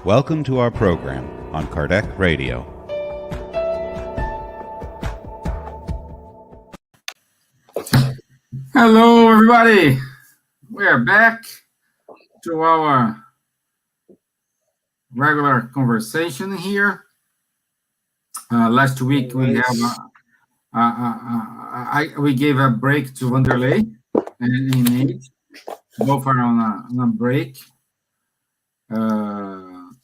Welcome to our program on Kardec Radio. Hello, everybody. We are back to our regular conversation here. Last week we gave a break to Wanderley and Nate. Both are on a break.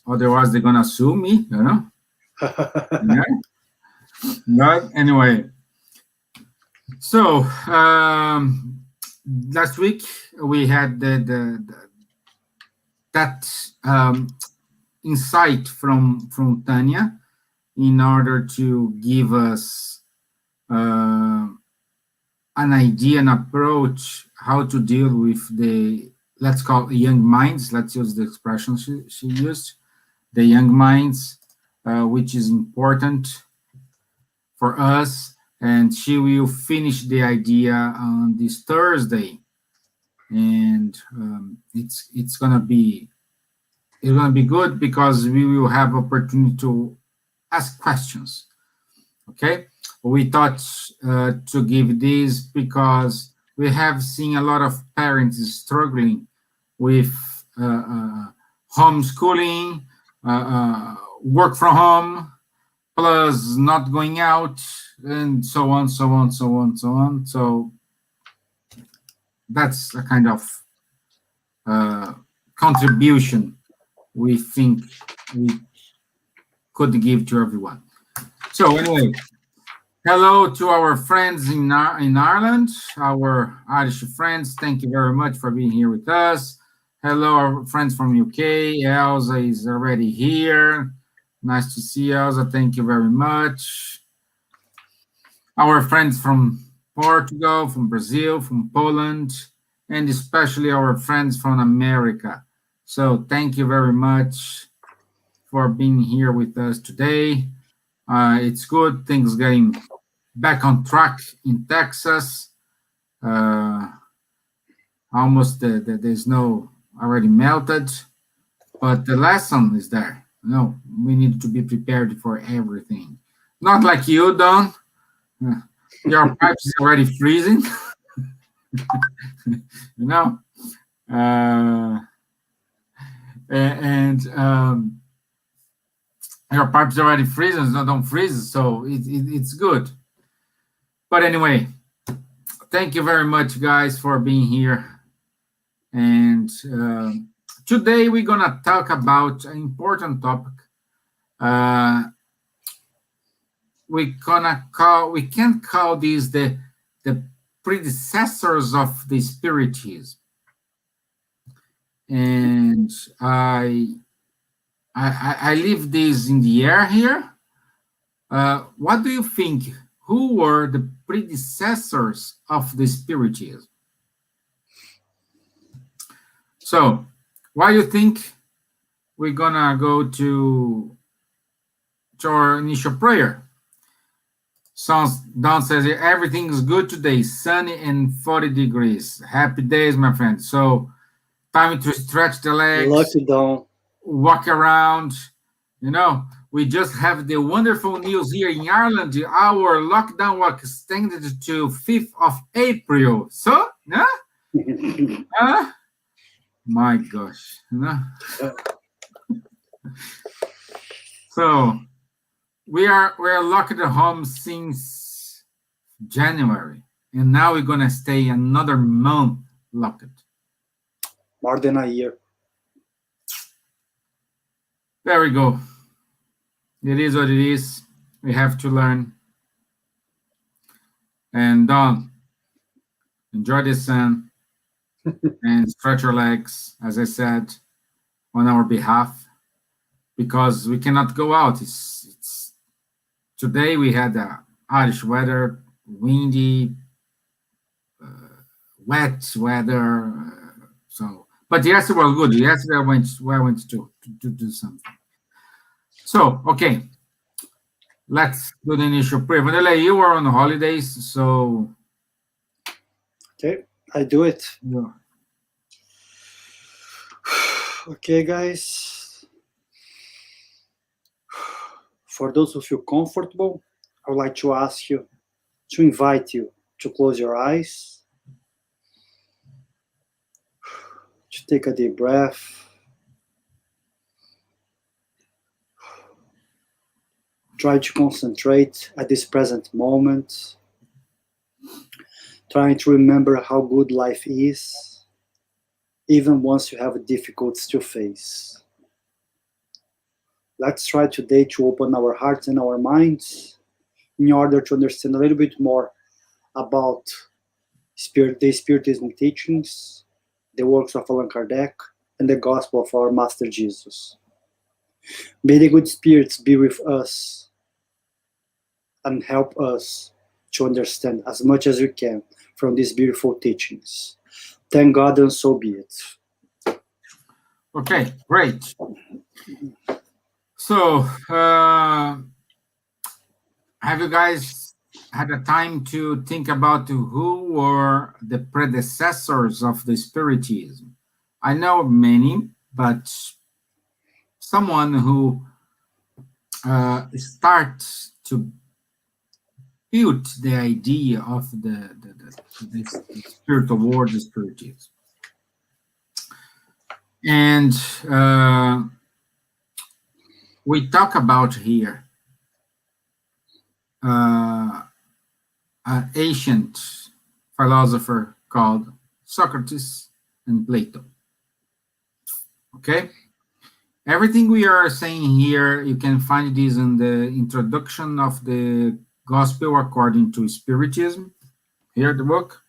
Otherwise, they're gonna sue me, you know. Yeah. But anyway, so last week we had that insight from Tanya in order to give us an idea, an approach how to deal with the, let's call it young minds. Let's use the expression she used, the young minds, which is important for us. And she will finish the idea on this Thursday, and it's gonna be good because we will have opportunity to ask questions. Okay, we thought to give this because we have seen a lot of parents struggling with homeschooling, work from home, plus not going out, and so on. So that's a kind of contribution we think we could give to everyone. So anyway, hello to our friends in Ireland, our Irish friends. Thank you very much for being here with us. Hello, our friends from UK. Elsa is already here. Nice to see you, Elsa. Thank you very much. Our friends from Portugal, from Brazil, from Poland, and especially our friends from America. So thank you very much for being here with us today. It's good, things getting back on track in Texas. Almost the snow already melted, but the lesson is there. No, we need to be prepared for everything. Not like you, Don. Your pipes is already freezing. You know. Your pipes are already freezing, so don't freeze, so it's good. But anyway, thank you very much, guys, for being here. And today we're gonna talk about an important topic. We can call these the predecessors of the Spiritism. And I leave this in the air here. What do you think? Who were the predecessors of the Spiritism? So, why do you think we're gonna go to our initial prayer? Don says everything is good today, sunny and 40 degrees. Happy days, my friend. So, time to stretch the legs. Lucky Don. Walk around. You know, we just have the wonderful news here in Ireland. Our lockdown was extended to 5th of April. So, yeah? My gosh. You know? So, we are locked at home since January. And now we're going to stay another month locked. More than a year. There we go. It is what it is. We have to learn. And Don, enjoy the sun and stretch your legs, as I said, on our behalf, because we cannot go out. It's today we had Irish weather, windy, wet weather. But yesterday was good. Yesterday I went to do something. So, okay. Let's do the initial prayer. Wanderley, you were on holidays, so... Okay, I do it. Yeah. Okay, guys. For those who feel comfortable, I would like to ask you, to invite you to close your eyes, to take a deep breath, try to concentrate at this present moment, trying to remember how good life is, even once you have difficulties to face. Let's try today to open our hearts and our minds in order to understand a little bit more about the Spiritism teachings, the works of Allan Kardec, and the gospel of our Master Jesus. May the good spirits be with us and help us to understand as much as we can from these beautiful teachings. Thank God, and so be it. Okay, great. So, have you guys had a time to think about who were the predecessors of the Spiritism? I know many, but someone who starts to build the idea of the spiritual world, the Spiritism. And we talk about here an ancient philosopher called Socrates and Plato. Okay? Everything we are saying here, you can find this in the introduction of the Gospel according to Spiritism. Here, the book.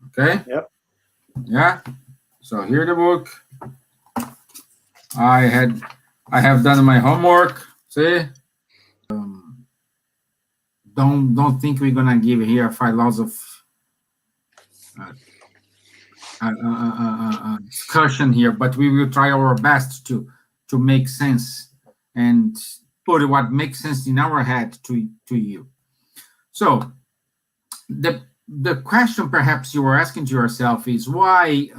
Okay? Yep. Yeah. So here the book. I have done my homework. See? Don't think we're gonna give here 5 laws of discussion here, but we will try our best to make sense and put what makes sense in our head to you. So the question perhaps you were asking to yourself is why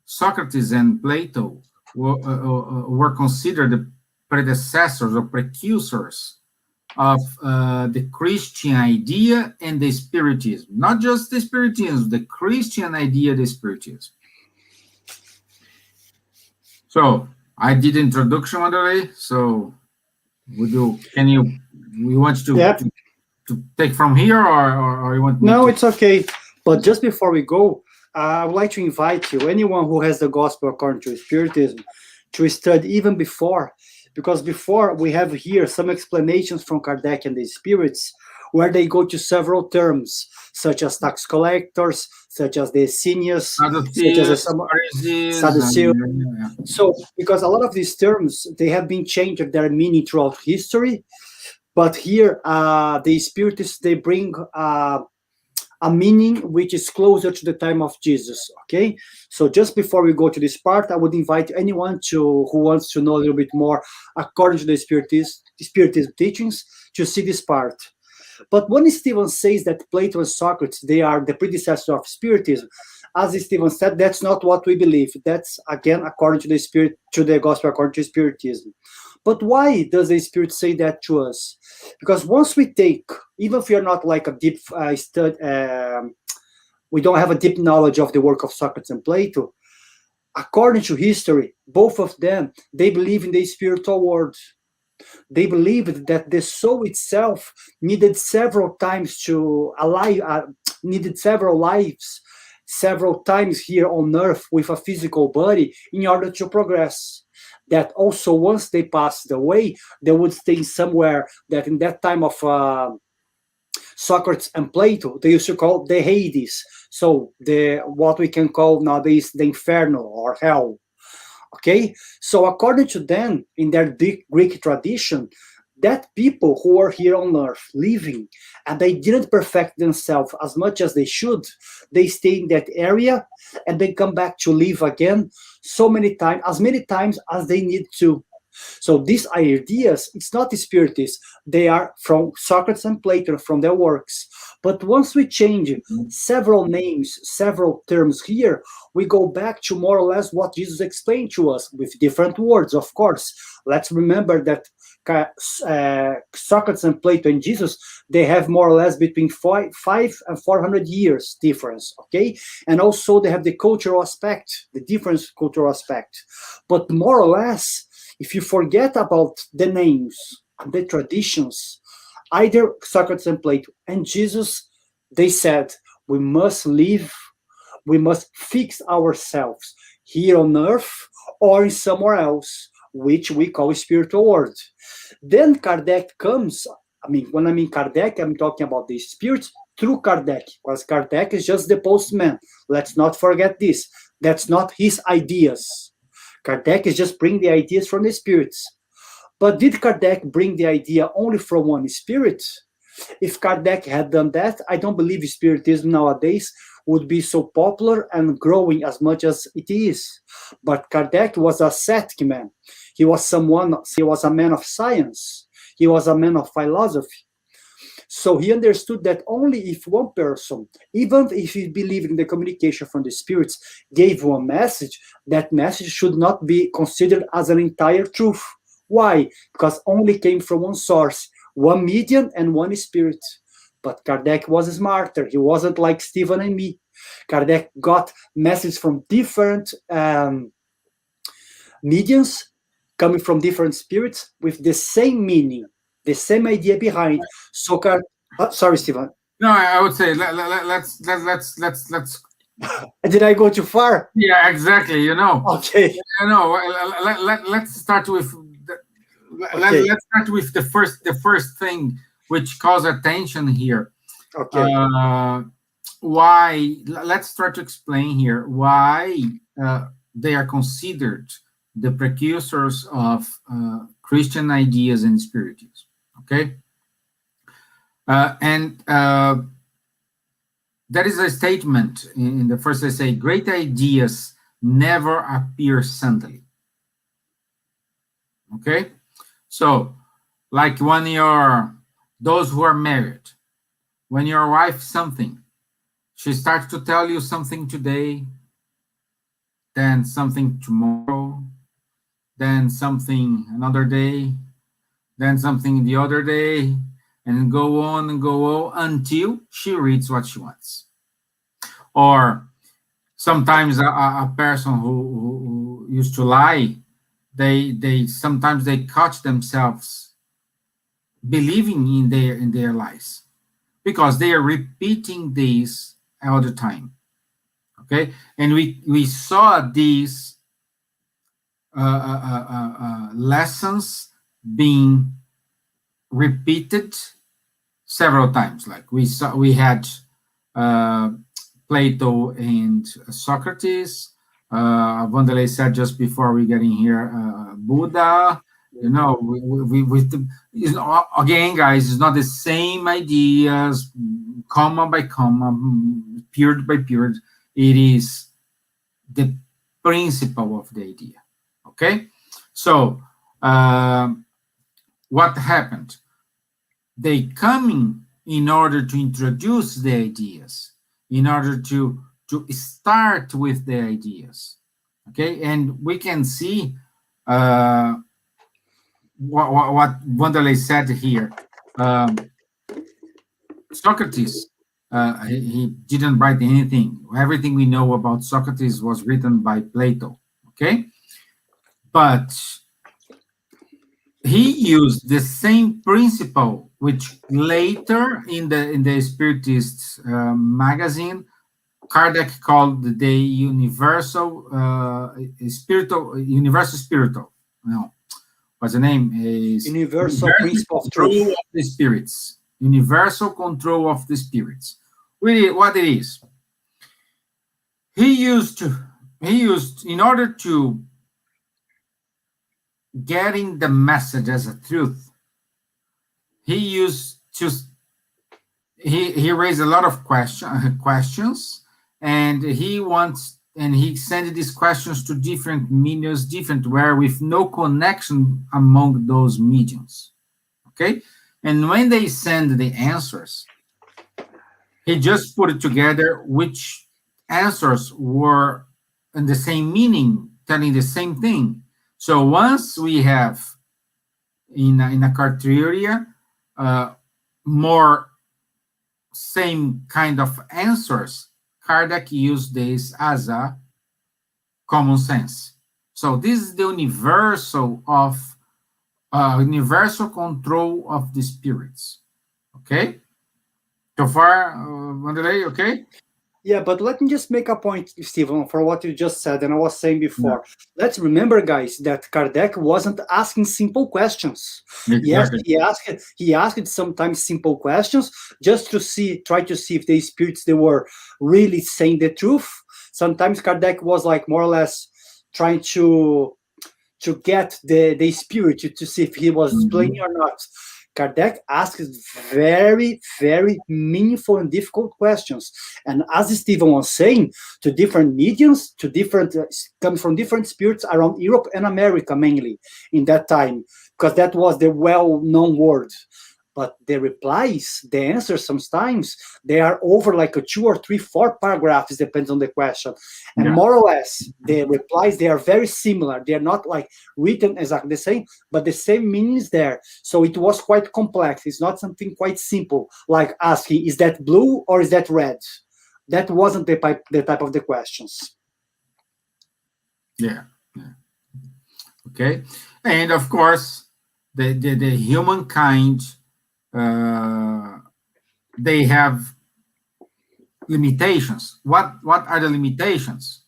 Socrates and Plato were considered the predecessors or precursors of the Christian idea and the Spiritism. Not just the Spiritism, the Christian idea, the Spiritism. So I did introduction, Wanderley. So we want to take from here, or you want me No, to? it's okay. But just before we go, I would like to invite you, anyone who has the gospel according to Spiritism, to study even before, because before we have here some explanations from Kardec and the spirits, where they go to several terms, such as tax collectors, such as the Essenians, such as the Sadducees. So, because a lot of these terms, they have been changed their meaning throughout history, but here the Spiritists, they bring a meaning which is closer to the time of Jesus. Okay, so just before we go to this part, I would invite anyone who wants to know a little bit more according to the Spiritism teachings to see this part. But when Stevan says that Plato and Socrates, they are the predecessors of Spiritism, as Stevan said, that's not what we believe. That's again according to the gospel according to Spiritism. But why does the Spirit say that to us? Because once we take, even if you're not like a deep study, we don't have a deep knowledge of the work of Socrates and Plato, according to history, both of them, they believe in the spiritual world. They believed that the soul itself needed several times needed several lives, several times here on earth with a physical body in order to progress. That also once they passed away, they would stay somewhere that in that time of Socrates and Plato, they used to call the Hades. So what we can call nowadays the Inferno or Hell. Okay, so according to them, in their Greek tradition, that people who are here on earth living and they didn't perfect themselves as much as they should, they stay in that area and they come back to live again as many times as they need to. So these ideas, it's not Spiritist. They are from Socrates and Plato, from their works. But once we change several names, several terms here, we go back to more or less what Jesus explained to us with different words, of course. Let's remember that Socrates and Plato and Jesus, they have more or less between 500 and 400 years difference, okay? And also they have the cultural aspect, the different cultural aspect. But more or less, if you forget about the names, the traditions, either Socrates and Plato and Jesus, they said, we must live, we must fix ourselves here on earth or in somewhere else, which we call spiritual world. Then Kardec comes, when I mean Kardec, I'm talking about the spirit through Kardec, because Kardec is just the postman. Let's not forget this. That's not his ideas. Kardec is just bringing the ideas from the spirits. But did Kardec bring the idea only from one spirit? If Kardec had done that, I don't believe Spiritism nowadays would be so popular and growing as much as it is. But Kardec was a ascetic man. He was a man of science. He was a man of philosophy. So he understood that only if one person, even if he believed in the communication from the spirits, gave one message, that message should not be considered as an entire truth. Why? Because only came from one source, one medium and one spirit. But Kardec was smarter. He wasn't like Stevan and me. Kardec got messages from different mediums coming from different spirits with the same meaning, the same idea behind. So, sorry, Stevan. No, I would say let's. Did I go too far? Yeah, exactly. Okay. Let's start with. Let's start with the first thing which calls attention here. Okay. Why? Let's try to explain here why they are considered the precursors of Christian ideas and Spiritism. Okay, and there is a statement in the first essay: "Great ideas never appear suddenly." Okay, so like when those who are married, when your wife something, she starts to tell you something today, then something tomorrow, then something another day, then something the other day, and go on until she reads what she wants. Or sometimes a person who used to lie, they sometimes they catch themselves believing in their lies because they are repeating this all the time. Okay, and we saw these lessons being repeated several times. Like we had Plato and Socrates. Wanderley said just before we get in here, Buddha. Again, guys, it's not the same ideas, comma by comma, period by period. It is the principle of the idea. Okay, so what happened? They come in order to introduce the ideas, in order to start with the ideas. Okay, and we can see what Wanderley said here. Socrates, he didn't write anything. Everything we know about Socrates was written by Plato. Okay, but he used the same principle, which later in the Spiritist magazine, Kardec called the universal spiritual. No, what's the name? Is universal principle of truth of the spirits. Universal control of the spirits. What it is? He used in order to getting the message as a truth. He raised a lot of questions, and he wants and he sent these questions to different mediums, where with no connection among those mediums. Okay, and when they send the answers, he just put it together which answers were in the same meaning, telling the same thing. So once we have in a criteria more same kind of answers, Kardec used this as a common sense. So this is the universal control of the spirits. Okay? So far, Wanderley, okay? Yeah, but let me just make a point, Stevan, for what you just said, and I was saying before. Yeah. Let's remember, guys, that Kardec wasn't asking simple questions. Exactly. Yes, he asked sometimes simple questions just to try to see if the spirits, they were really saying the truth. Sometimes Kardec was like more or less trying to get the spirit to see if he was playing or not. Kardec asks very, very meaningful and difficult questions. And as Stevan was saying, to different mediums, to different, comes from different spirits around Europe and America mainly in that time, because that was the well-known word. But the replies, the answers, sometimes they are over like a 2 or 3, 4 paragraphs, depends on the question. And more or less, the replies, they are very similar. They are not like written exactly the same, but the same meaning is there. So it was quite complex. It's not something quite simple, like asking, is that blue or is that red? That wasn't the type of the questions. Yeah. Okay. And of course, the humankind, they have limitations. What are the limitations?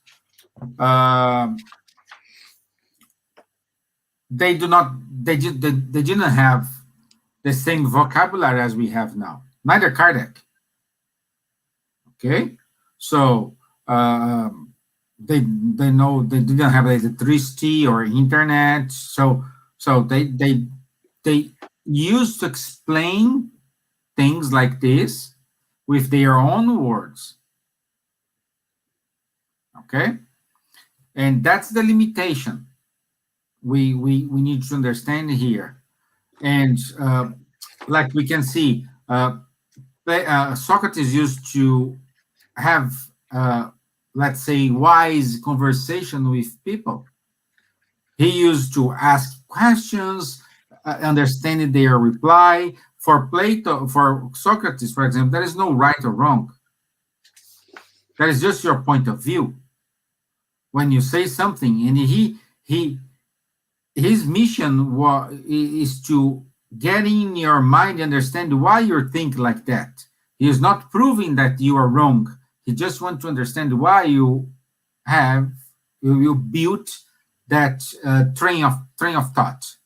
They didn't have the same vocabulary as we have now. Neither Kardec. Okay, so they know they didn't have electricity or internet. So they used to explain things like this with their own words. Okay, and that's the limitation we need to understand here. And like we can see, Socrates used to have, let's say, wise conversation with people. He used to ask questions, understanding their reply. For Socrates, for example, there is no right or wrong. That is just your point of view. When you say something, and his mission is to get in your mind, understand why you're thinking like that. He is not proving that you are wrong. He just wants to understand why you built that train of thought.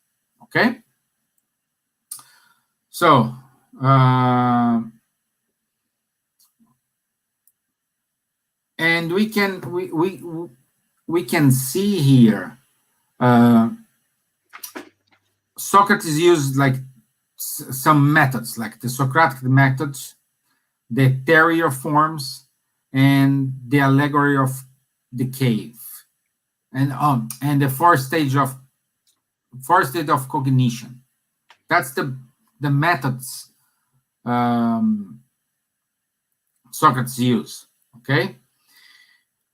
Okay. So and we can see here Socrates used like some methods, like the Socratic methods, the theory of forms, and the allegory of the cave, and the fourth stage of cognition. That's the methods Socrates used. Okay,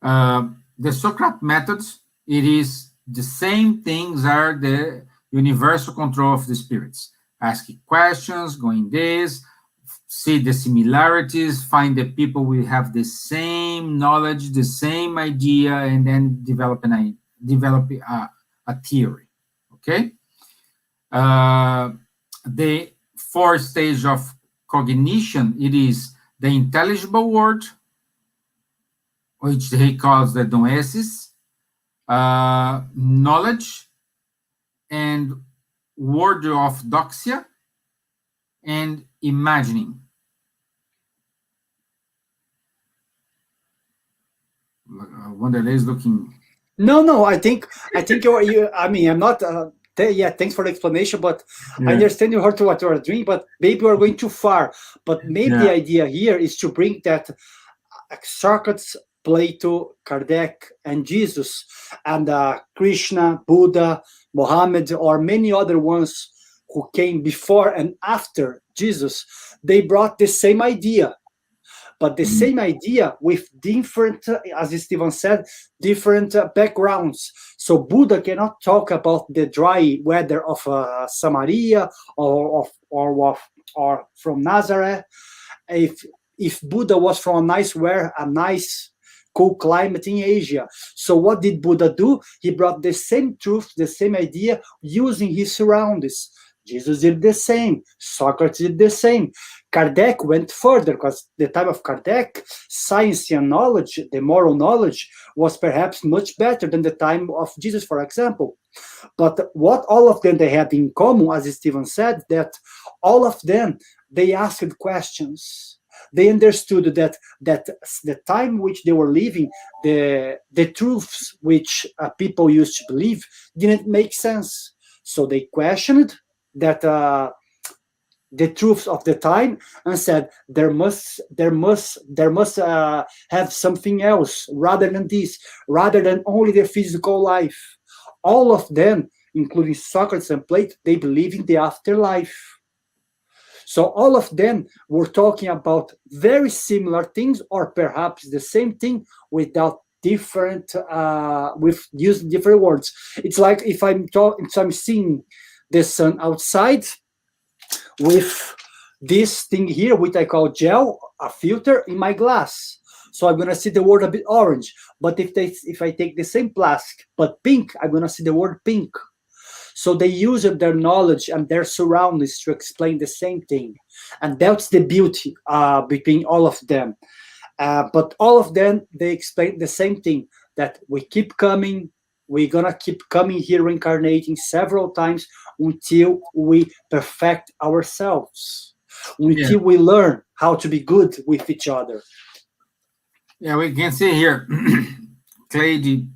the Socratic methods, it is the same things are the universal control of the spirits. Asking questions, going this, see the similarities, find the people will have the same knowledge, the same idea, and then develop a theory. Okay. The fourth stage of cognition, it is the intelligible word, which he calls the noesis, knowledge, and word of doxia, and imagining. Wanderley is looking. No. I think you. I mean, I'm not. Thanks for the explanation, but I understand you heard what you are doing, but maybe we're going too far. But maybe the idea here is to bring that Socrates Plato, Kardec, and Jesus, and Krishna, Buddha, Mohammed, or many other ones who came before and after Jesus, they brought the same idea. But the same idea with different, as Stevan said, different backgrounds. So Buddha cannot talk about the dry weather of Samaria or from Nazareth. If Buddha was from a nice cool climate in Asia. So what did Buddha do? He brought the same truth, the same idea, using his surroundings. Jesus did the same. Socrates did the same. Kardec went further, because the time of Kardec, science and knowledge, the moral knowledge, was perhaps much better than the time of Jesus, for example. But what all of them they had in common, as Stevan said, that all of them, they asked questions. They understood that the time which they were living, the truths which people used to believe didn't make sense. So they questioned that the truths of the time and said there must have something else rather than this, rather than only the physical life. All of them, including Socrates and Plato, they believe in the afterlife. So all of them were talking about very similar things, or perhaps the same thing without different, with using different words. It's like if I'm seeing the sun outside with this thing here, which I call gel, a filter in my glass. So I'm gonna see the word a bit orange. But if I take the same plastic but pink, I'm gonna see the word pink. So they use their knowledge and their surroundings to explain the same thing. And that's the beauty between all of them. But all of them, they explain the same thing, that we keep coming, we're gonna keep coming here, reincarnating several times until we perfect ourselves, until we learn how to be good with each other. Yeah, we can see here, Cleide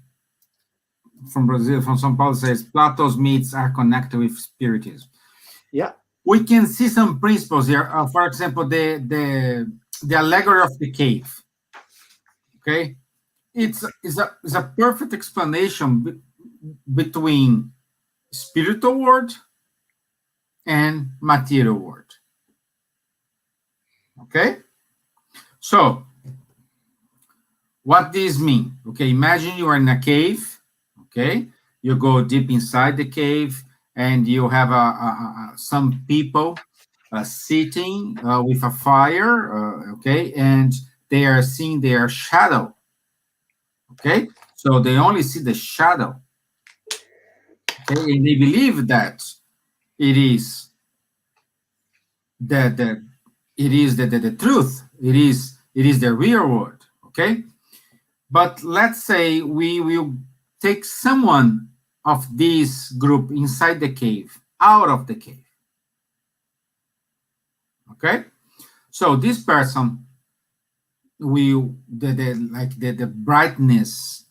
from Brazil, from São Paulo, says Plato's myths are connected with Spiritism. Yeah, we can see some principles here. For example, the allegory of the cave. Okay, it's a perfect explanation between spiritual world and material world. Okay, so what this mean? Okay, imagine you are in a cave. Okay, you go deep inside the cave, and you have some people sitting with a fire. Okay, and they are seeing their shadow. Okay, so they only see the shadow. Okay, and they believe that it is the truth. It is the real world. Okay, but let's say we will take someone of this group inside the cave, out of the cave. Okay, so this person will the brightness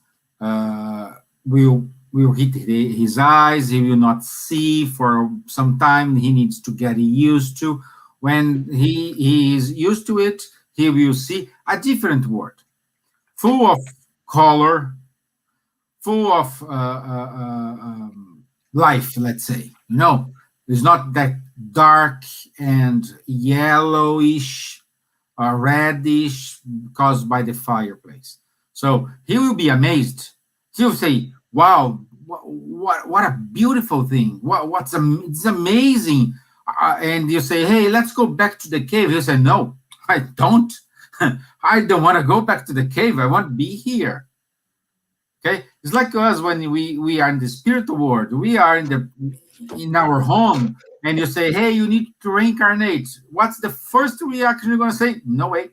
will hit his eyes. He will not see for some time. He needs to get used to. When he is used to it, he will see a different world, full of color, full of life, let's say. It's not that dark and yellowish or reddish caused by the fireplace. So he will be amazed. He'll say, wow, what a beautiful thing. It's amazing. And you say, hey, let's go back to the cave. He'll say, no, I don't. I don't want to go back to the cave. I want to be here. Okay, it's like us when we are in the spiritual world. We are in our home, and you say, "Hey, you need to reincarnate." What's the first reaction you're going to say? No way,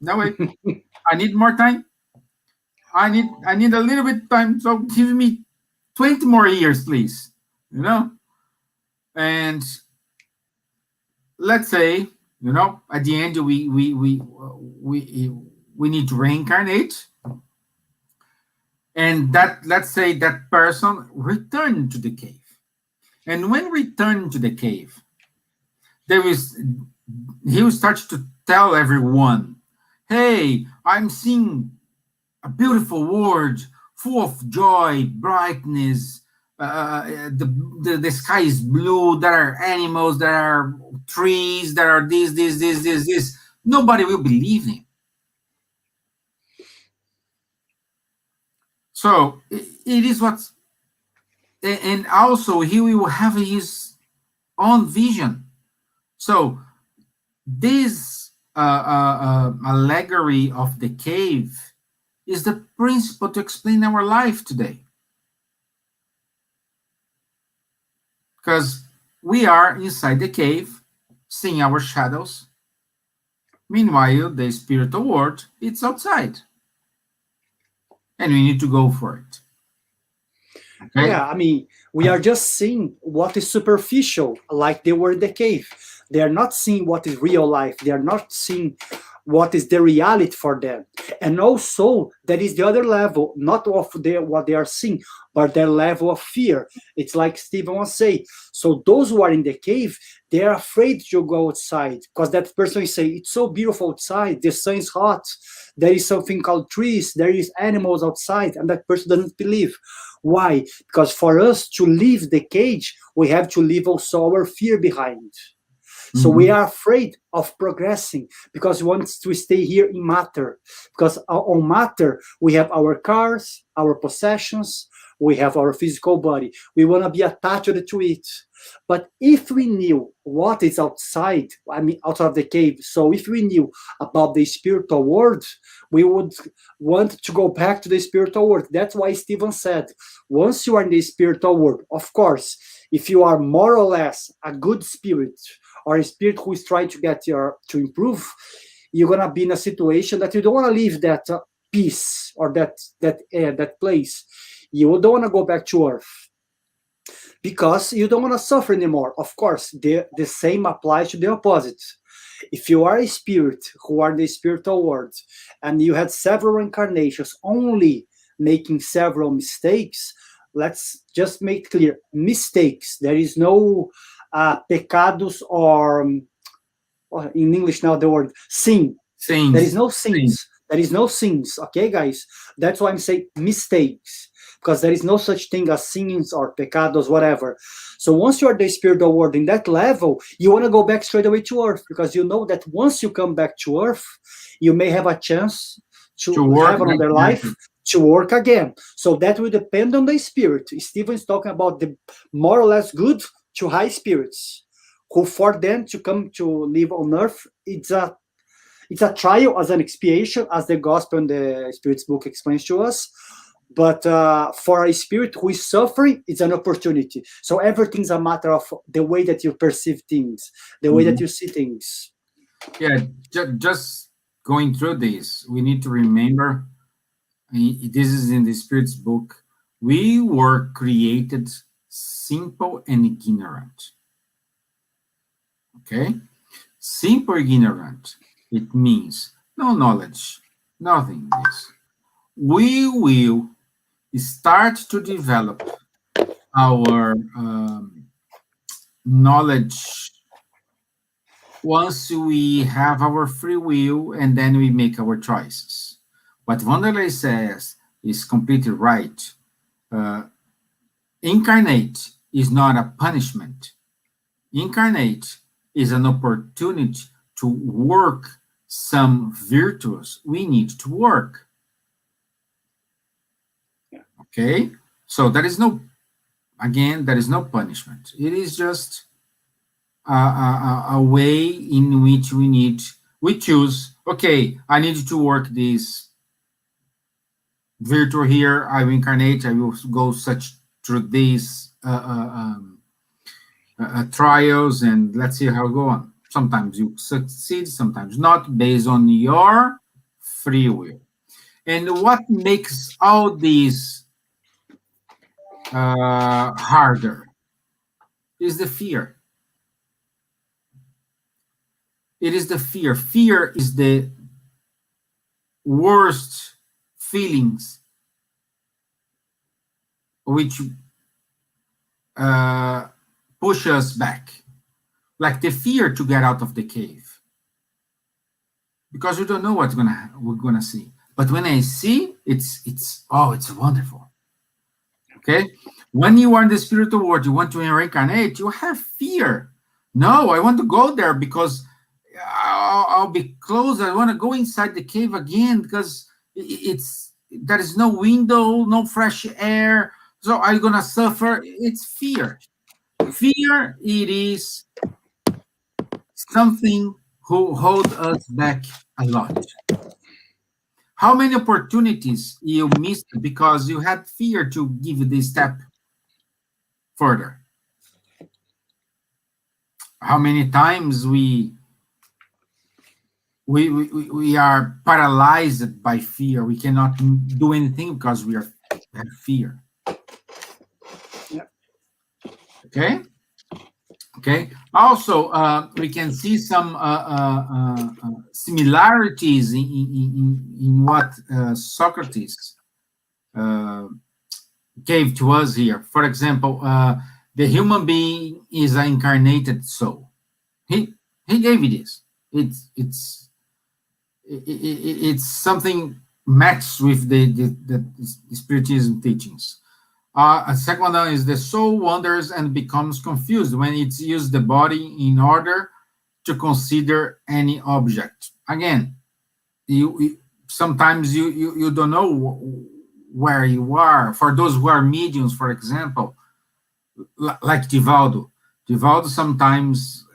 no way. I need more time. I need a little bit of time. So give me 20 more years, please. And let's say, at the end we need to reincarnate. And let's say that person returned to the cave. And when returned to the cave, he will start to tell everyone, hey, I'm seeing a beautiful world full of joy, brightness. The sky is blue. There are animals. There are trees. There are this. Nobody will believe him. So it is what, and also he will have his own vision. So this allegory of the cave is the principle to explain our life today. Because we are inside the cave, seeing our shadows. Meanwhile, the spiritual world, it's outside. And we need to go for it. Okay? Yeah, I mean, we are just seeing what is superficial, like they were in the cave. They are not seeing what is real life. They are not seeing what is the reality for them. And also, that is the other level, not of what they are seeing, but their level of fear. It's like Stevan was saying. So those who are in the cave, they are afraid to go outside, because that person is saying, it's so beautiful outside, the sun is hot, there is something called trees, there is animals outside, and that person doesn't believe. Why? Because for us to leave the cage, we have to leave also our fear behind. So we are afraid of progressing because we want to stay here in matter. Because on matter, we have our cars, our possessions, we have our physical body. We want to be attached to it. But if we knew what is outside, I mean, outside of the cave, so if we knew about the spiritual world, we would want to go back to the spiritual world. That's why Stevan said, once you are in the spiritual world, of course, if you are more or less a good spirit, or a spirit who is trying to get to improve, you're gonna be in a situation that you don't want to leave that peace or that place. You don't want to go back to earth because you don't want to suffer anymore. Of course, the same applies to the opposite. If you are a spirit who are in the spiritual world and you had several incarnations only making several mistakes, let's just make clear, mistakes. There is no pecados or in English now the word sin. Sins. There is no sins. There is no sins. Okay, guys? That's why I'm saying mistakes, because there is no such thing as sins or pecados, whatever. So once you are the spiritual world in that level, you want to go back straight away to earth, because you know that once you come back to earth, you may have a chance to have another life, to work again. So that will depend on the spirit. Stevan is talking about the more or less good to high spirits, who for them to come to live on earth, it's a trial as an expiation, as the gospel and the Spirit's book explains to us. But for a spirit who is suffering, it's an opportunity. So everything's a matter of the way that you perceive things, the way that you see things. Yeah, just going through this, we need to remember, this is in the Spirit's book, we were created simple and ignorant. Okay? Simple ignorant. It means no knowledge, nothing. This. We will start to develop our knowledge once we have our free will and then we make our choices. What Wanderley says is completely right. Incarnate is not a punishment. Incarnate is an opportunity to work some virtues we need to work. Okay? So there is no punishment. It is just a way in which we choose, okay, I need to work this virtue here, I will incarnate, I will go through these trials, and let's see how it go on. Sometimes you succeed, sometimes not, based on your free will. And what makes all these harder is the fear. It is the fear. Fear is the worst feelings which push us back. Like the fear to get out of the cave. Because we don't know what we're gonna see. But when I see, it's wonderful. Okay? When you are in the spiritual world, you want to reincarnate, you have fear. No, I want to go there because I'll be close. I want to go inside the cave again because there is no window, no fresh air. So I'm gonna suffer. It's fear. Fear, it is something who hold us back a lot. How many opportunities you missed because you had fear to give this step further? How many times we are paralyzed by fear? We cannot do anything because we have fear. Okay. Okay. Also, we can see some similarities in what Socrates gave to us here. For example, the human being is an incarnated soul. He gave it this. It's something matched with the Spiritism teachings. A second one is the soul wanders and becomes confused when it's used the body in order to consider any object. Again, sometimes you don't know where you are. For those who are mediums, for example, like Divaldo. Divaldo sometimes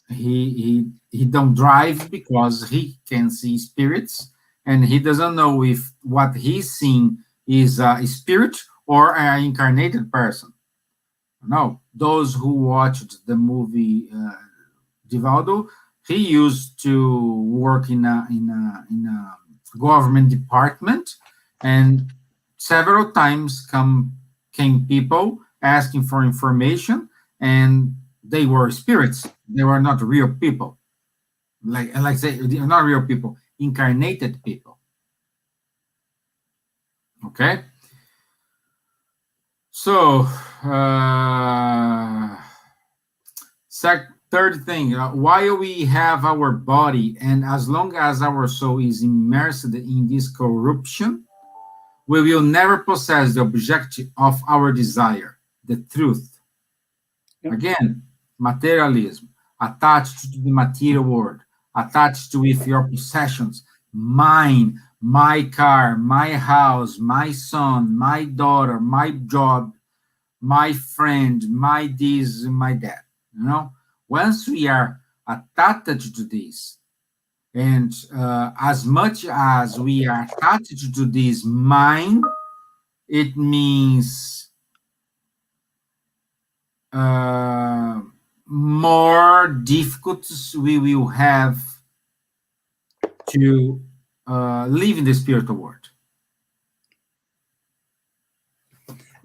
he don't drive because he can see spirits, and he doesn't know if what he's seeing is a spirit or an incarnated person. No, those who watched the movie Divaldo, he used to work in a government department, and several times came people asking for information, and they were spirits. They were not real people. Like say, they're not real people, incarnated people. Okay. So, third thing, while we have our body, and as long as our soul is immersed in this corruption, we will never possess the object of our desire, the truth. Yep. Again, materialism, attached to the material world, attached with your possessions, mine, my car, my house, my son, my daughter, my job, my friend, my this, my that. You know, once we are attached to this, and as much as we are attached to this mind, it means more difficulties we will have to live in the spiritual world.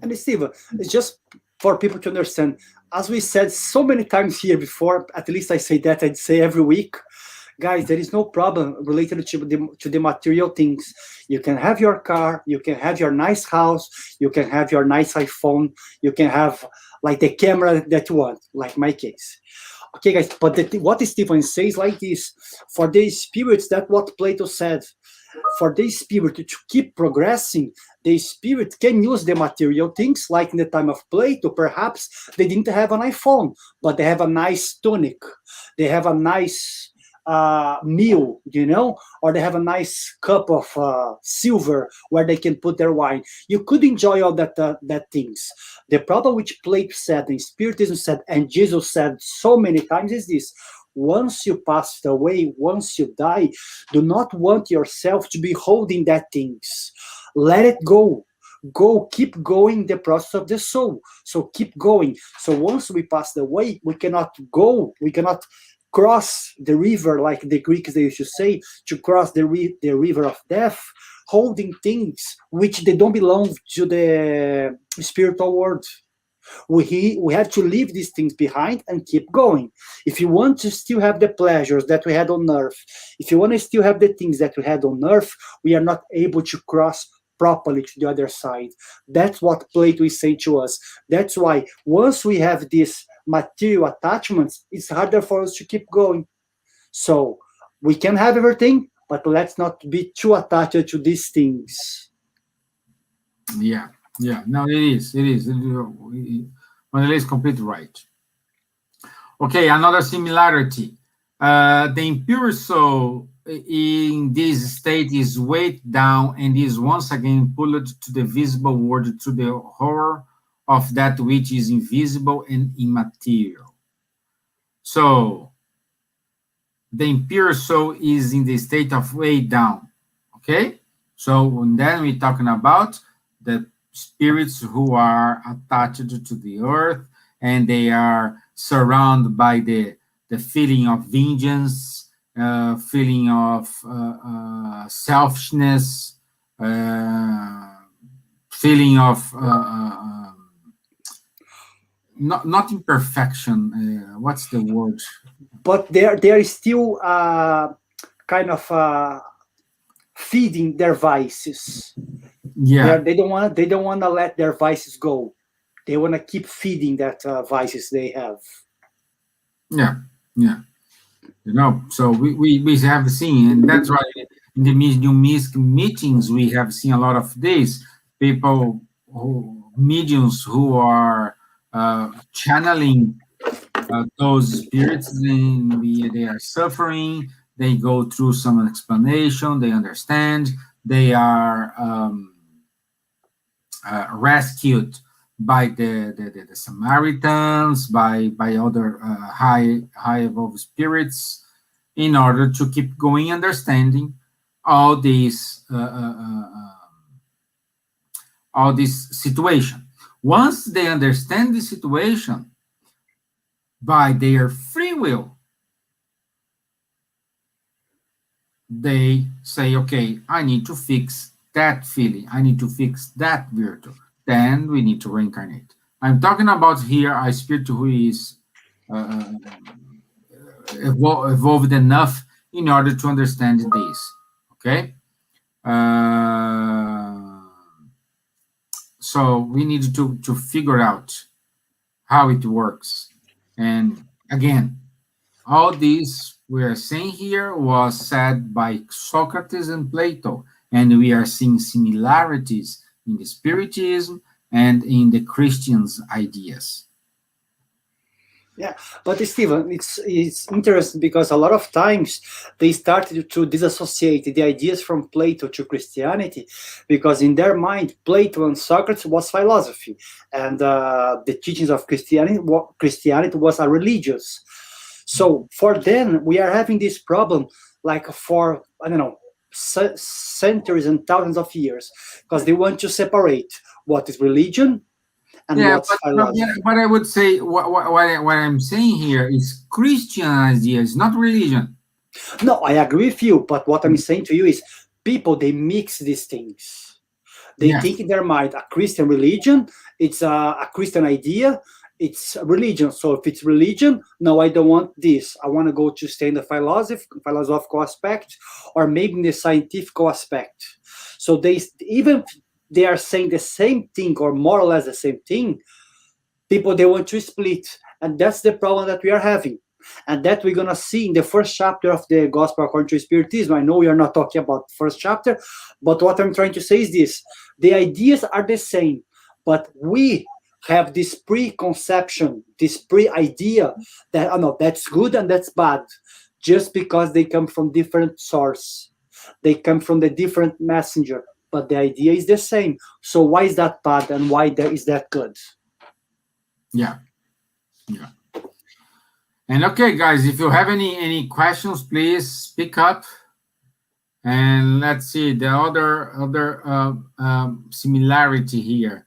And Steven, it's just for people to understand, as we said so many times here before, at least I say that, I'd say every week, guys, there is no problem related to the material things. You can have your car, you can have your nice house, you can have your nice iPhone, you can have like the camera that you want, like my case. Okay, guys, but what Steven says like this, for the spirits, that's what Plato said. For the spirit to keep progressing, the spirit can use the material things, like in the time of Plato, perhaps they didn't have an iPhone, but they have a nice tunic, they have a nice meal, you know, or they have a nice cup of silver where they can put their wine. You could enjoy all that things. The problem which Plato said, and Spiritism said, and Jesus said so many times is this: once you pass away, once you die, do not want yourself to be holding that things. Let it go. Go, keep going the process of the soul. So keep going. So once we pass away, we cannot go, we cannot cross the river, like the Greeks they used to say, to cross the river of death, holding things which they don't belong to the spiritual world. We have to leave these things behind and keep going. If you want to still have the pleasures that we had on earth, if you want to still have the things that we had on earth, we are not able to cross properly to the other side. That's what Plato is saying to us. That's why once we have these material attachments, it's harder for us to keep going. So we can have everything, but let's not be too attached to these things. Yeah. No, it is. Wanderley is completely right. Okay, another similarity. The impure soul in this state is weighed down and is once again pulled to the visible world through the horror of that which is invisible and immaterial. So, the impure soul is in the state of weighed down. Okay? So, then we're talking about the spirits who are attached to the earth and they are surrounded by the feeling of vengeance, feeling of selfishness, feeling of not imperfection. What's the word? But they're still kind of feeding their vices. Yeah, they don't want to let their vices go. They want to keep feeding that vices they have. Yeah. So we have seen, and that's why in the medium meetings we have seen a lot of this people, mediums who are channeling those spirits, and they are suffering. They go through some explanation. They understand. They are rescued by the Samaritans, by other high evolved spirits, in order to keep going, understanding all this situation. Once they understand the situation, by their free will, they say, okay, I need to fix that feeling. I need to fix that virtue. Then we need to reincarnate. I'm talking about here a spirit who is evolved enough in order to understand this. Okay? So we need to figure out how it works. And again, all this we are saying here was said by Socrates and Plato, and we are seeing similarities in the Spiritism and in the Christians' ideas. Yeah, but Stevan, it's interesting because a lot of times they started to disassociate the ideas from Plato to Christianity, because in their mind, Plato and Socrates was philosophy, and the teachings of Christianity was a religious. So for them, we are having this problem like for, I don't know, centuries and thousands of years, because they want to separate what is religion and what's philosophy. But I would say what I'm saying here is Christian ideas, not religion. No, I agree with you, but what I'm saying to you is people, they mix these things. They think in their mind a Christian religion, it's a Christian idea, it's a religion. So if it's religion, no, I don't want this. I want to go to stay in the philosophical aspect, or maybe in the scientific aspect. So they are saying the same thing, or more or less the same thing. People, they want to split, and that's the problem that we are having, and that we're gonna see in the first chapter of the Gospel according to Spiritism. I know we are not talking about the first chapter, but what I'm trying to say is this: the ideas are the same, but we have this preconception, this pre-idea that no, that's good and that's bad, just because they come from different source, they come from the different messenger, but the idea is the same. So why is that bad and why is that good? Yeah. And okay, guys, if you have any questions, please speak up. And let's see the other similarity here.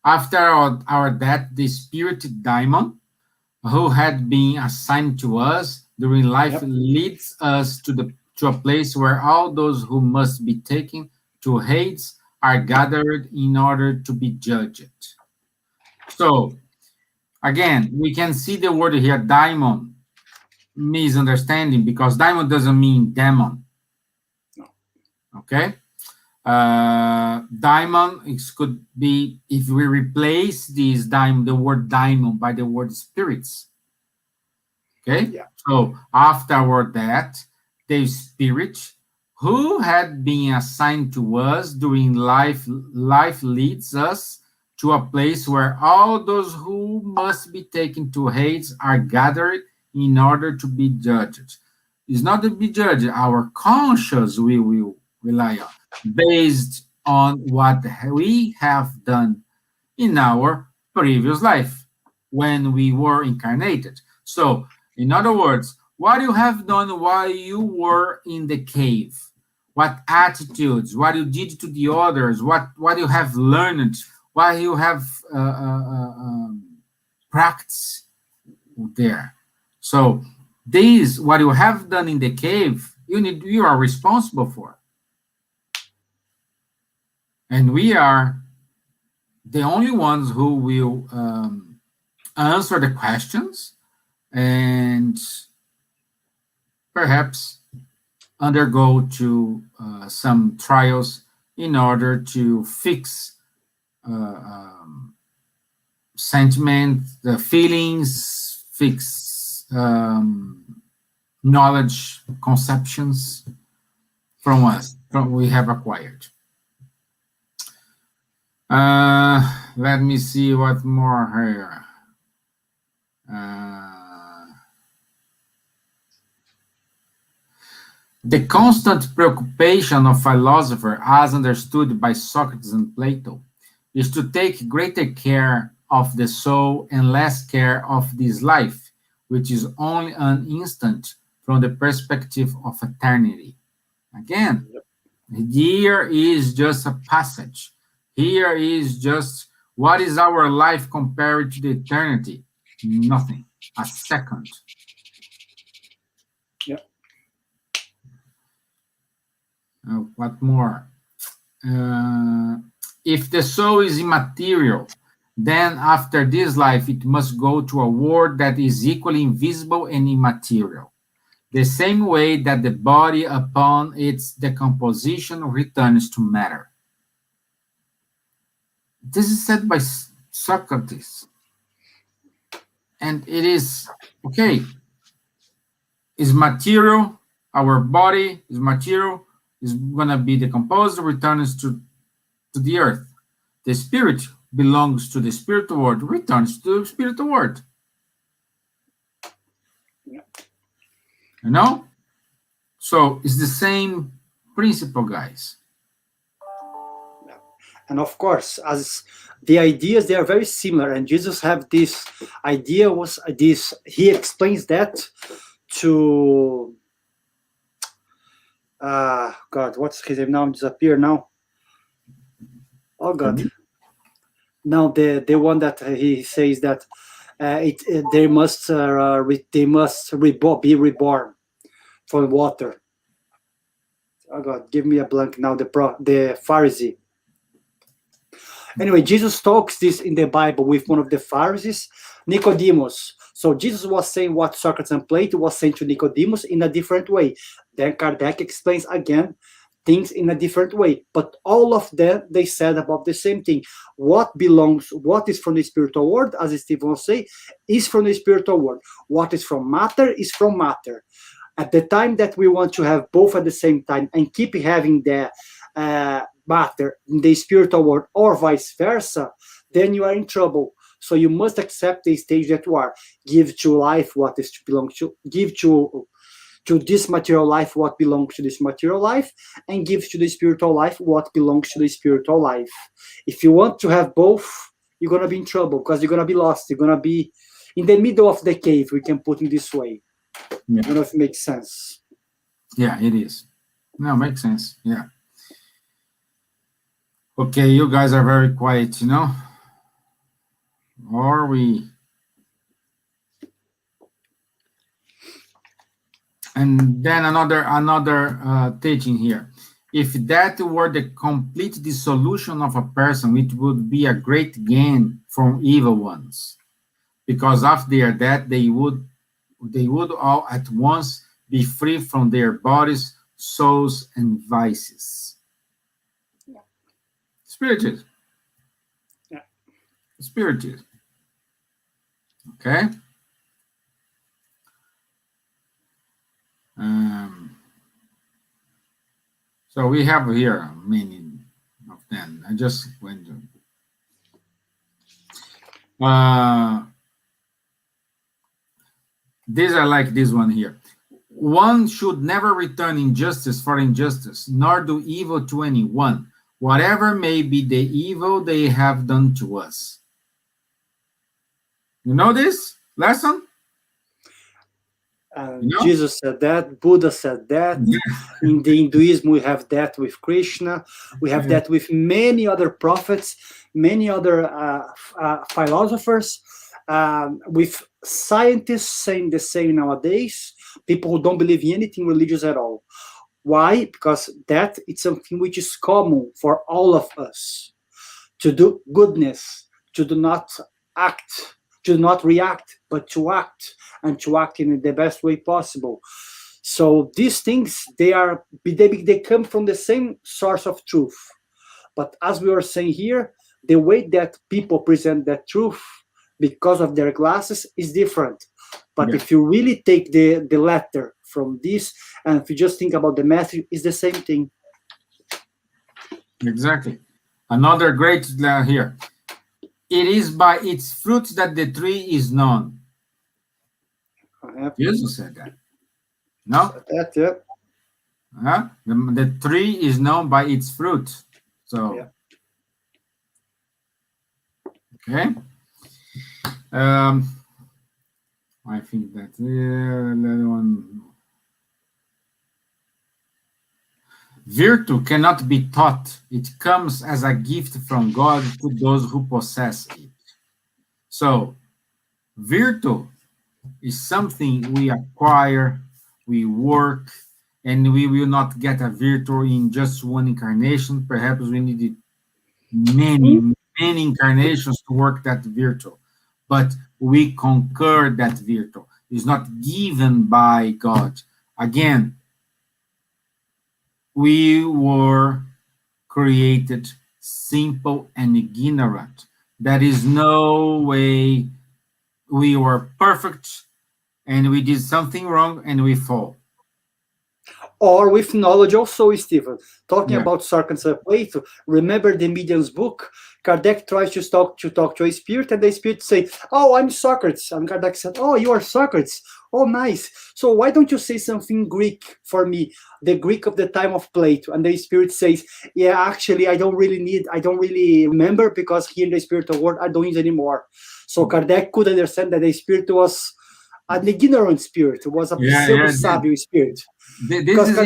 After our death, the spirit daimon, who had been assigned to us during life, leads us to a place where all those who must be taken to Hades are gathered in order to be judged. So, again, we can see the word here, daimon, misunderstanding, because daimon doesn't mean demon. Okay? Daimon could be, if we replace this the word daimon by the word spirits. Okay? Yeah. So after our death, the spirit who had been assigned to us during life leads us to a place where all those who must be taken to Hades are gathered in order to be judged. It's not to be judged, our conscience we will rely on, based on what we have done in our previous life when we were incarnated. So, in other words, what you have done while you were in the cave, what attitudes, what you did to the others, what you have learned, what you have practiced there. So, this, what you have done in the cave, you are responsible for. And we are the only ones who will answer the questions and perhaps undergo to some trials in order to fix sentiment, the feelings, fix knowledge, conceptions from us, from we have acquired. Let me see what more here. The constant preoccupation of philosopher, as understood by Socrates and Plato, is to take greater care of the soul and less care of this life, which is only an instant from the perspective of eternity. Again, here is just a passage. Here is just what is our life compared to the eternity? Nothing. A second. Yep. What more? If the soul is immaterial, then after this life it must go to a world that is equally invisible and immaterial. The same way that the body upon its decomposition returns to matter. This is said by Socrates. And it is, okay, is material, our body is material, is going to be decomposed, returns to the earth. The spirit belongs to the spiritual world, returns to the spiritual world. Yeah. You know? So it's the same principle, guys. And of course, as the ideas, they are very similar. And Jesus have this idea, was this, he explains that to God, what's his name now? Disappear now. Oh God. Now the one that he says that they must be reborn from water. Oh God, give me a blank now. The Pharisee. Anyway, Jesus talks this in the Bible with one of the Pharisees, Nicodemus. So Jesus was saying what Socrates and Plato was saying to Nicodemus in a different way. Then Kardec explains again things in a different way. But all of them, they said about the same thing. What is from the spiritual world, as Stevan will say, is from the spiritual world. What is from matter is from matter. At the time that we want to have both at the same time and keep having the matter in the spiritual world or vice versa, then you are in trouble. So you must accept the stage that you are. Give to life what is to belong to. Give to this material life what belongs to this material life, and give to the spiritual life what belongs to the spiritual life. If you want to have both, you're going to be in trouble because you're going to be lost. You're going to be in the middle of the cave, we can put it this way. Yeah. I don't know if it makes sense. Yeah, it is. No, makes sense. Yeah. Okay, you guys are very quiet, you know? Or we... And then another teaching here. If that were the complete dissolution of a person, it would be a great gain from evil ones. Because after that, they would all at once be free from their bodies, souls, and vices. Yeah. Spiritism. Yeah. Spiritism. Okay? So we have here many of them. I just went to. These are like this one here. One should never return injustice for injustice, nor do evil to anyone, whatever may be the evil they have done to us. You know this lesson? Jesus said that, Buddha said that. In the Hinduism, we have that with Krishna. We have that with many other prophets, many other philosophers, with scientists saying the same nowadays, people who don't believe in anything religious at all. Why? Because that is something which is common for all of us. To do goodness, to do not act, to not react, but to act, and to act in the best way possible. So these things, they come from the same source of truth. But as we were saying here, the way that people present that truth because of their glasses is different. But if you really take the letter from this, and if you just think about the message, it's the same thing. Exactly. Another great here. It is by its fruits that the tree is known. Jesus said that. No? That, yeah. The tree is known by its fruit. So, okay. I think that's another one. Virtue cannot be taught. It comes as a gift from God to those who possess it. So, virtue is something we acquire, we work, and we will not get a virtue in just one incarnation. Perhaps we need many incarnations to work that virtue. But we conquer that virtue. It's not given by God. Again, we were created simple and ignorant. There is no way we were perfect and we did something wrong and we fall. Or with knowledge also, Stevan. Talking about Socrates and Plato, remember the medium's book? Kardec tries to talk to a spirit, and the spirit says, "Oh, I'm Socrates." And Kardec said, "Oh, you are Socrates. Oh, nice. So why don't you say something Greek for me, the Greek of the time of Plato?" And the spirit says, "Yeah, actually, I don't really remember, because here in the spiritual world, I don't use anymore." So Kardec could understand that the spirit was an ignorant spirit. It was a pseudo-savvy spirit. This is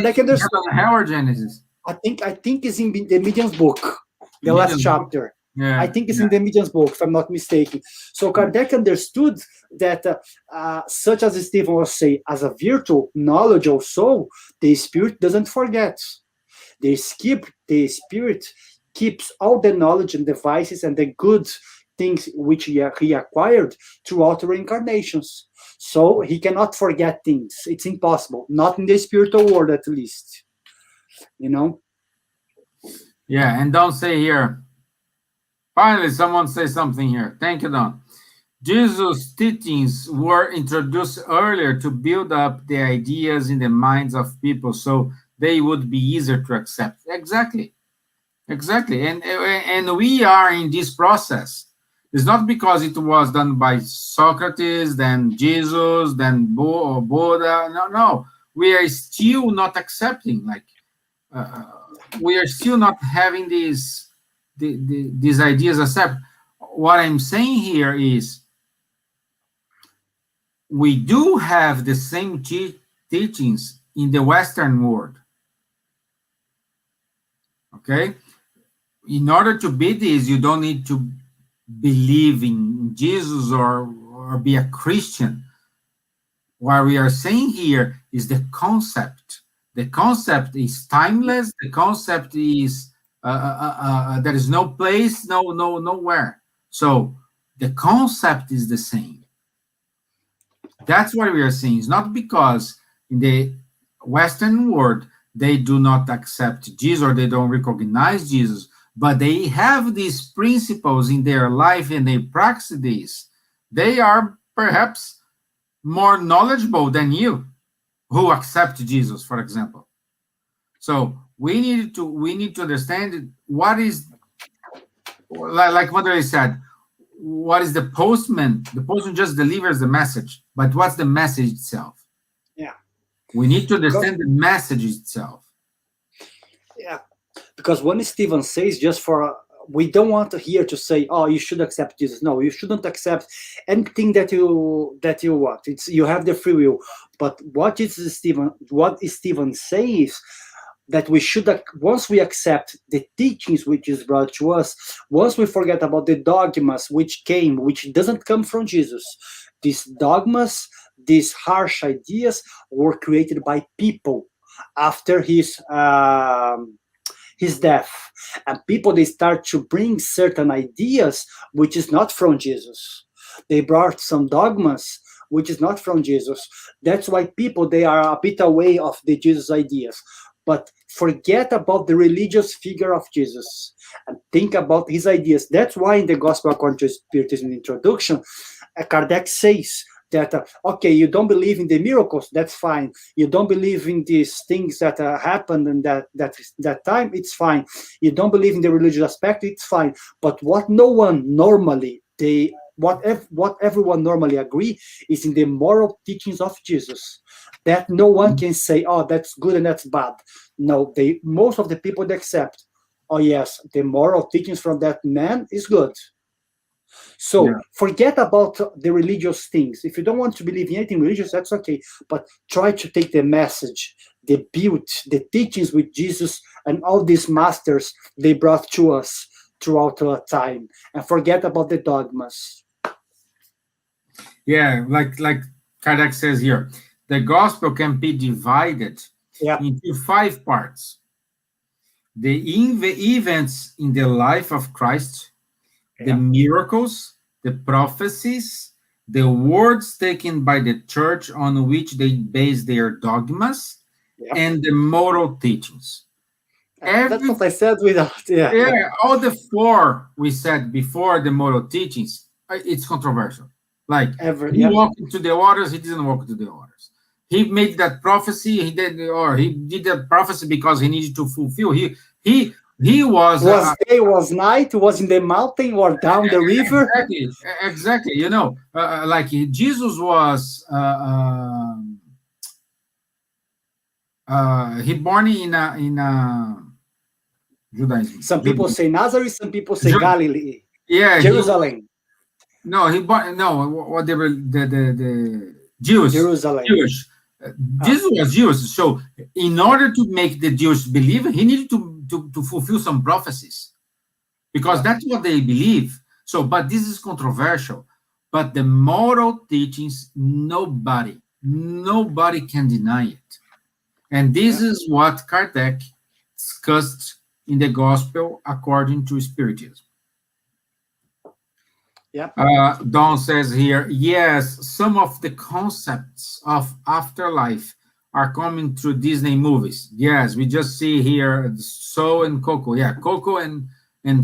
Hell or Genesis? I think it's in the medium's book, the last chapter. Yeah, I think it's in the medium's book, if I'm not mistaken. So Kardec understood that, such as Stevan was saying, as a virtual knowledge also, the spirit doesn't forget. The spirit keeps all the knowledge and devices and the good things which he acquired throughout the reincarnations. So he cannot forget things. It's impossible. Not in the spiritual world, at least. You know? Yeah, and don't say here. Finally, someone say something here. Thank you, Don. Jesus' teachings were introduced earlier to build up the ideas in the minds of people so they would be easier to accept. Exactly. And we are in this process. It's not because it was done by Socrates, then Jesus, then Buddha. No. We are still not accepting. We are still not having these ideas accept. What I'm saying here is we do have the same teachings in the Western world. Okay? In order to be this, you don't need to believe in Jesus or be a Christian. What we are saying here is the concept. The concept is timeless. The concept is there is no place, nowhere. So the concept is the same. That's what we are saying. It's not because in the Western world they do not accept Jesus or they don't recognize Jesus, but they have these principles in their life and they practice this. They are perhaps more knowledgeable than you who accept Jesus, for example. So we need to understand what is, like Wanderley said, what is the postman? The postman just delivers the message, but what's the message itself? Yeah. We need to understand the message itself. Yeah, because when Stevan says, just for we don't want to hear to say, oh, you should accept Jesus. No, you shouldn't accept anything that you want. It's, you have the free will. But what Stevan says, that we should, once we accept the teachings which is brought to us, once we forget about the dogmas which doesn't come from Jesus. These dogmas, these harsh ideas were created by people after his death, and people, they start to bring certain ideas which is not from Jesus. They brought some dogmas which is not from Jesus. That's why people, they are a bit away of the Jesus ideas, but forget about the religious figure of Jesus and think about his ideas. That's why in the Gospel according to Spiritism introduction, Kardec says that, okay, you don't believe in the miracles, that's fine. You don't believe in these things that happened in that time, it's fine. You don't believe in the religious aspect, it's fine. But what everyone normally agree is in the moral teachings of Jesus. That no one can say, oh, that's good and that's bad. No, most of the people they accept, oh yes, the moral teachings from that man is good. So forget about the religious things. If you don't want to believe in anything religious, that's okay. But try to take the message, the beauty, the teachings with Jesus and all these masters they brought to us throughout time, and forget about the dogmas. Yeah, like Kardec says here, the gospel can be divided into 5 parts. The events in the life of Christ, the miracles, the prophecies, the words taken by the church on which they base their dogmas, and the moral teachings. That's what I said without, all the 4 we said before the moral teachings, it's controversial. Like, he walked into the waters, he didn't walk into the waters. He made that prophecy, he did that prophecy because he needed to fulfill. He was day, was night, was in the mountain or down the river. Exactly. You know, like Jesus was he born in Judaism. Some people say Nazareth, some people say Galilee. Yeah, Jerusalem. What they were the Jews. Jerusalem. Jewish. Jesus was Jewish, so in order to make the Jews believe, he needed to fulfill some prophecies, because that's what they believe. So, but this is controversial. But the moral teachings, nobody can deny it, and this is what Kardec discussed in the Gospel according to Spiritism. Don says here, yes, some of the concepts of afterlife are coming through Disney movies. Yes, we just see here Soul and Coco. Yeah, Coco and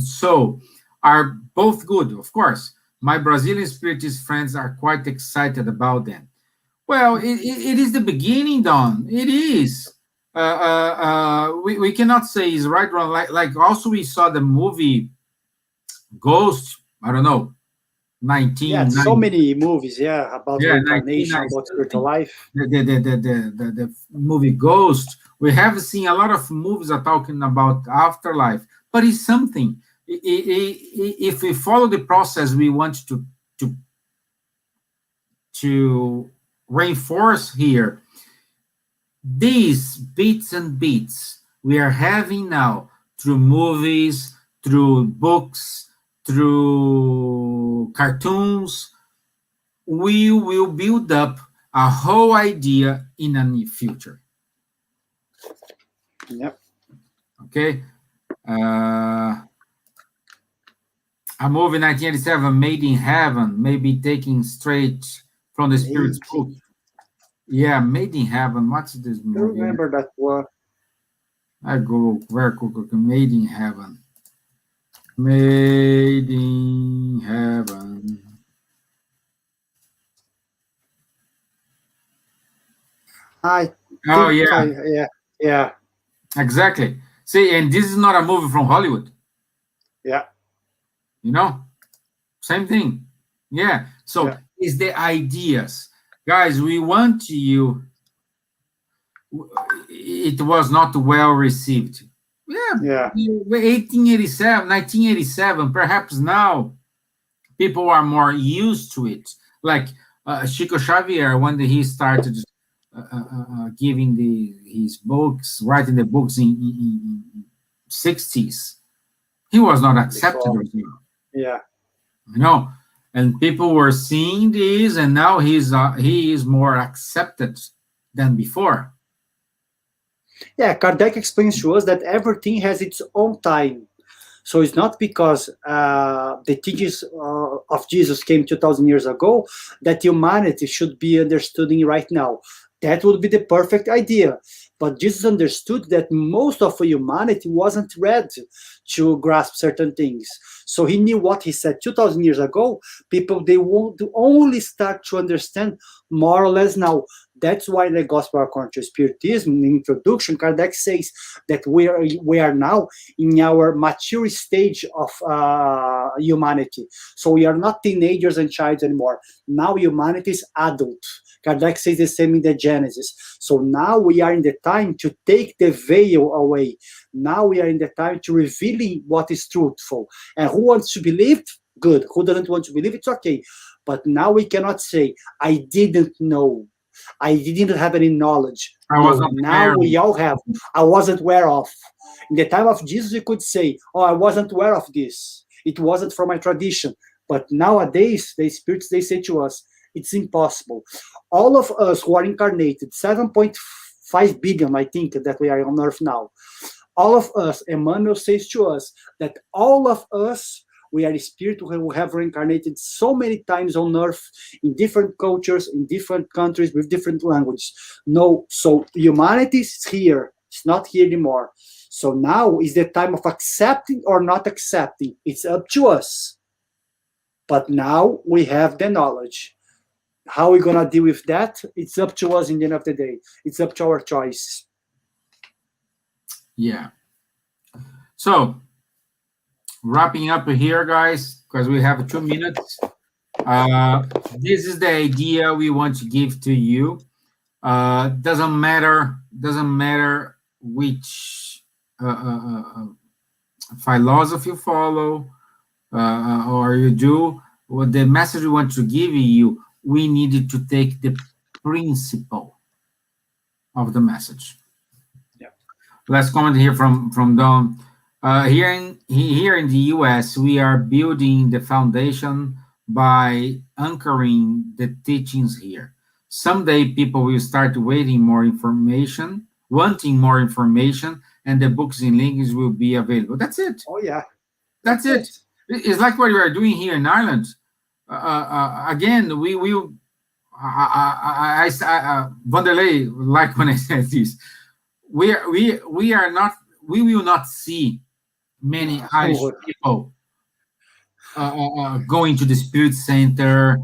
Soul are both good, of course. My Brazilian Spiritist friends are quite excited about them. Well, it is the beginning, Don. It is. We cannot say it's right or wrong. Like also we saw the movie Ghost, I don't know, so many movies, about reincarnation, about spiritual life. The movie Ghost. We have seen a lot of movies are talking about afterlife, but it's something. If we follow the process we want to reinforce here, these bits and bits we are having now through movies, through books, through cartoons, we will build up a whole idea in the near future. Yep. Okay. A movie 1987, Made in Heaven, may be taken straight from the Spirit's book. Yeah, Made in Heaven. What's this movie? I remember that one. I go very quickly. Made in Heaven. Made in Heaven. Yeah. Exactly. See, and this is not a movie from Hollywood. Yeah. You know, same thing. Yeah. So it's the ideas, guys. We want you. It was not well received. Yeah. 1887, 1987. Perhaps now people are more used to it. Like Chico Xavier, when he started giving his books, writing the books in 60s, he was not accepted. Yeah. You know, and people were seeing this, and now he is more accepted than before. Yeah, Kardec explains to us that everything has its own time. So it's not because the teachings of Jesus came 2,000 years ago that humanity should be understanding right now. That would be the perfect idea. But Jesus understood that most of humanity wasn't ready to grasp certain things. So he knew what he said 2,000 years ago. People, they want to only start to understand more or less now. That's why the Gospel according to Spiritism, in the introduction, Kardec says that we are now in our mature stage of humanity. So we are not teenagers and childs anymore. Now humanity is adult. Kardec says the same in the Genesis. So now we are in the time to take the veil away. Now we are in the time to revealing what is truthful. And who wants to believe? Good. Who doesn't want to believe? It's okay. But now we cannot say, I didn't know. I didn't have any knowledge. Now we all have. I wasn't aware of. In the time of Jesus, we could say, oh, I wasn't aware of this. It wasn't from my tradition. But nowadays, the spirits, they say to us, it's impossible. All of us who are incarnated, 7.5 billion, I think, that we are on Earth now. All of us, Emmanuel says to us that all of us, we are spirits who have reincarnated so many times on Earth in different cultures, in different countries, with different languages. No, so humanity is here. It's not here anymore. So now is the time of accepting or not accepting. It's up to us. But now we have the knowledge. How are we going to deal with that? It's up to us in the end of the day. It's up to our choice. Yeah. So, wrapping up here, guys, because we have 2 minutes. This is the idea we want to give to you. Doesn't matter which philosophy you follow or you do. What the message we want to give you, we needed to take the principle of the message. Yeah. Last comment here from Don. Here in the US, we are building the foundation by anchoring the teachings here. Someday people will start wanting more information, and the books in English will be available. That's it. Oh, yeah. That's it. It's like what we are doing here in Ireland. Again, we will. Wanderley, like when I said this, we will not see many Irish people going to the Spirit Center,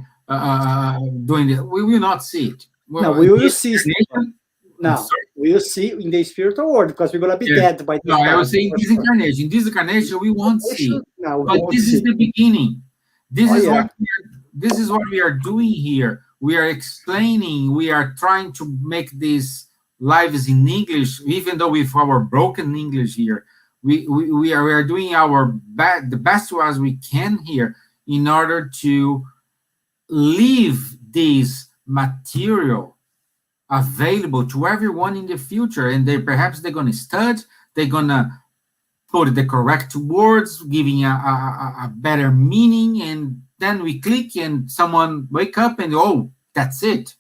doing it. We will not see it. No, we will see. No, we will see in the spiritual world because we're going to be dead by this time. I was saying this incarnation. This incarnation, we won't see. But this is the beginning. This is what we are doing here. We are explaining. We are trying to make these lives in English, even though with our broken English here. We are doing the best as we can here in order to leave this material available to everyone in the future, and perhaps they're going to study, they're going to put the correct words, giving a better meaning, and then we click and someone wake up and that's it,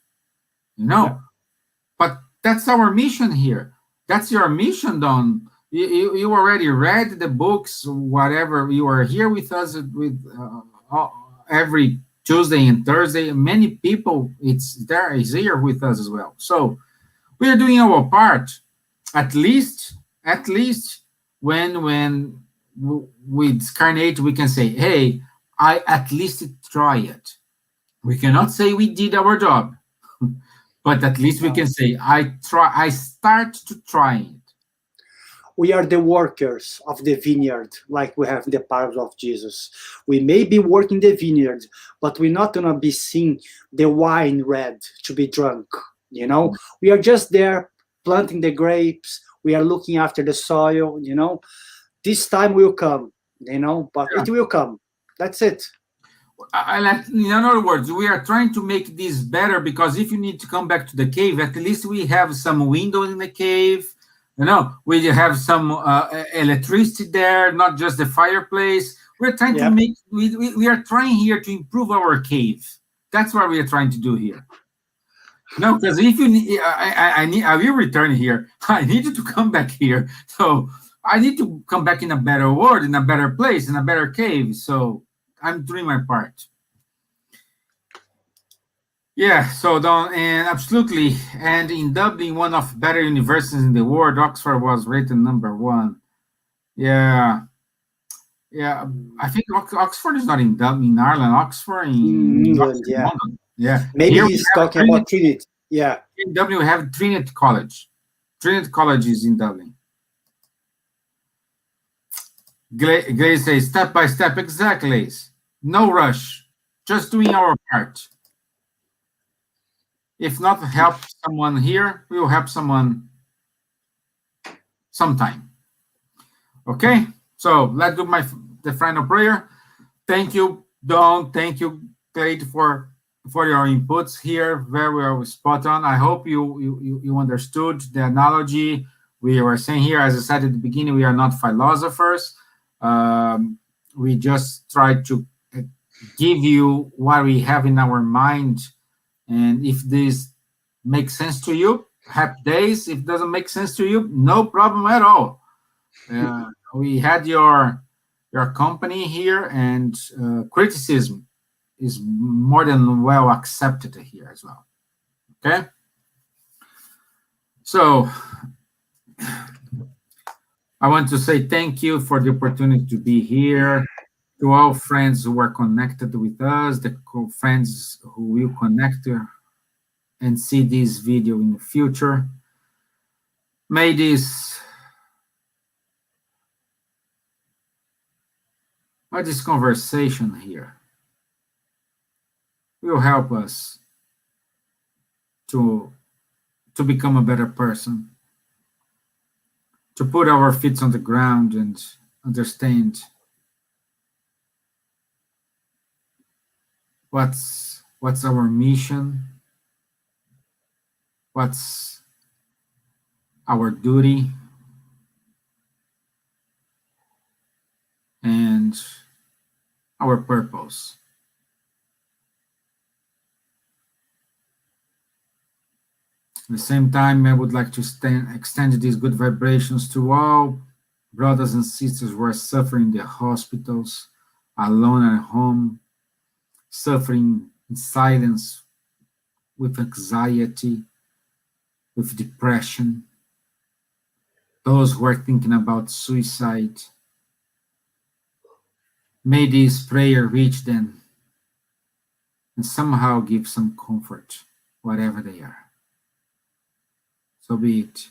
But that's our mission here. That's your mission, Don. You already read the books, whatever. You are here with us with every Tuesday and Thursday. Many people is here with us as well. So we are doing our part. At least when we incarnate, we can say, hey, I at least try it. We cannot say we did our job, but at least we can say I start to try it. We are the workers of the vineyard, like we have in the parables of Jesus. We may be working the vineyard, but we're not going to be seeing the wine red to be drunk. You know, we are just there planting the grapes. We are looking after the soil. You know, this time will come. You know, but it will come. That's it. In other words, we are trying to make this better, because if you need to come back to the cave, at least we have some window in the cave. You know, we have some electricity there, not just the fireplace. We're trying to make. We are trying here to improve our cave. That's what we are trying to do here. No, because if you need, I will return here. I need you to come back here. So I need to come back in a better world, in a better place, in a better cave. So I'm doing my part. Yeah, so and absolutely. And in Dublin, one of better universities in the world, Oxford was rated #1. Yeah. Yeah, I think Oxford is not in Dublin, in Ireland. Oxford in England, Oxford, yeah. London. Yeah. Maybe Here he's talking about Trinity. Yeah. In Dublin, we have Trinity College. Trinity College is in Dublin. Glaze says, step by step, exactly. No rush, just doing our part. If not help someone here, we will help someone sometime. Okay, so let's do the final prayer. Thank you, Don. Thank you, Glade, for your inputs here. Very well, spot on. I hope you understood the analogy we were saying here. As I said at the beginning, we are not philosophers. We just try to give you what we have in our mind, and if this makes sense to you, happy days. If it doesn't make sense to you, no problem at all. We had your company here, and criticism is more than well accepted here as well. Okay, so I want to say thank you for the opportunity to be here. To all friends who are connected with us, the friends who will connect and see this video in the future. May this conversation here will help us to become a better person, to put our feet on the ground and understand what's our mission, what's our duty, and our purpose. At the same time, I would like to extend these good vibrations to all brothers and sisters who are suffering in the hospitals, alone at home, suffering in silence, with anxiety, with depression, those who are thinking about suicide. May this prayer reach them and somehow give some comfort, whatever they are. So be it.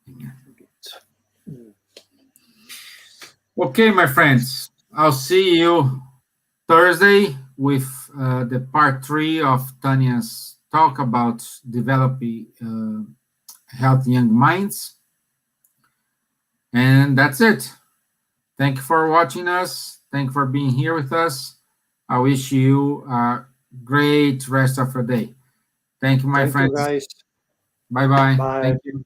Amen. Okay, my friends, I'll see you Thursday with the part 3 of Tanya's talk about developing healthy young minds. And that's it. Thank you for watching us. Thank you for being here with us. I wish you a great rest of your day. Thank you, my friends. Thank you, guys. Bye-bye. Bye. Thank you.